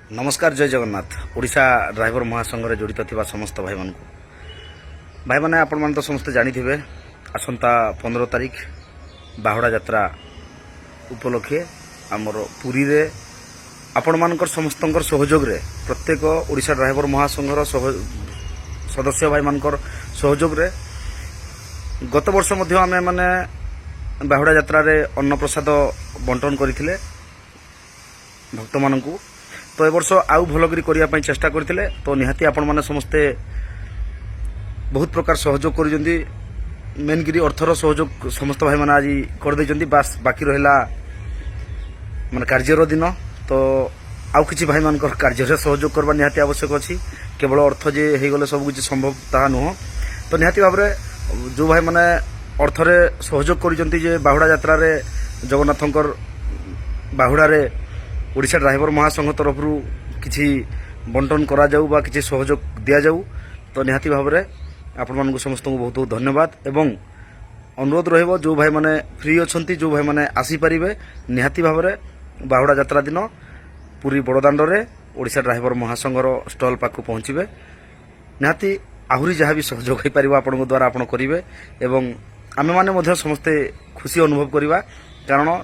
नमस्कार जय जगन्नाथ। ओडिशा ड्राइवर महासंघ जड़ित थी समस्त भाई मान भाई मैंने आपण मान तो समस्त जानी थे आसंता 15 तारिख बाहुड़ा यात्रा उपलक्षे आमर पुरी रे आपण मानकर समस्त सहयोग रे प्रत्येक ओडिशा ड्राइवर महासंघर सदस्य भाई मानकर सहयोग रे गत वर्ष मध्य आमे माने बाहुड़ा यात्रा रे अन्न प्रसाद बंटन करथिले भक्त मानकू। तो ए वर्ष आउ भलकरी करने चेष्टा करते तो निहाती आपण मैंने समस्ते बहुत प्रकार सहयोग कर मेनगिरी अर्थर सहयोग समस्त भाई मैंने आज कर बास बाकी रहा माने कार्यर दिन तो आउ किसी भाई मान कार्य सहयोग करवा निहाती आवश्यक अच्छी केवल अर्थ जे हो गले सब किसी संभव ताहा नुह। तो निहाती भाव में जो भाई मैंने अर्थरे सहयोग कर बाहुड़ा यात्रा रे जगन्नाथंकर बाहुड़ा रे ओडिशा ड्राइवर महासंघ तरफ किसी बंटन करा जाऊ बा किसी सहयोग दिया जाऊ। तो निहाती भाव में आपण मानक समस्त को बहुत बहुत धन्यवाद एवं अनुरोध रहिबो जो भाई माने फ्री अछंती जो भाई माने आसी परिबे निहाती भाव में बाहुड़ा यात्रा दिन पूरी बड़दाण्ड रे ओडिशा ड्राइवर महासंघर स्टल पाखु पहुँचबे निहाती आहुरी जहाँ भी सहयोग हो पार आपण द्वारा आपण करेंगे एवं आमे माने मध्य समस्ते खुशी अनुभव करवा कारण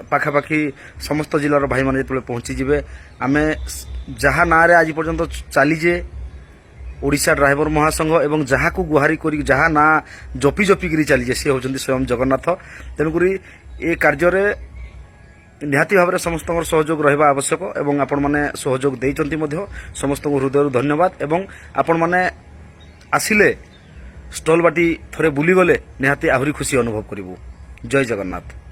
पाखापाखि समस्त जिलार भाई मैंने जो पहुँची जे आम जहाँ ना आज पर्यंत चलीजे ओडिशा ड्राइवर महासंघ एवं जहाँ को गुहारी कर जहाँ ना जपी जपिकी चलीजे सी होती स्वयं जगन्नाथ। तेणुक ये कार्य निहाती भाव में समस्त सहयोग रहा आवश्यक एवं आपण मैंने सहयोग देइचंती मध्य समस्त हृदय धन्यवाद एवं आपण मैंने आसिले स्टल बाटी थरे बुली गले निहाती आहुरी खुशी अनुभव करिवु। जय जगन्नाथ।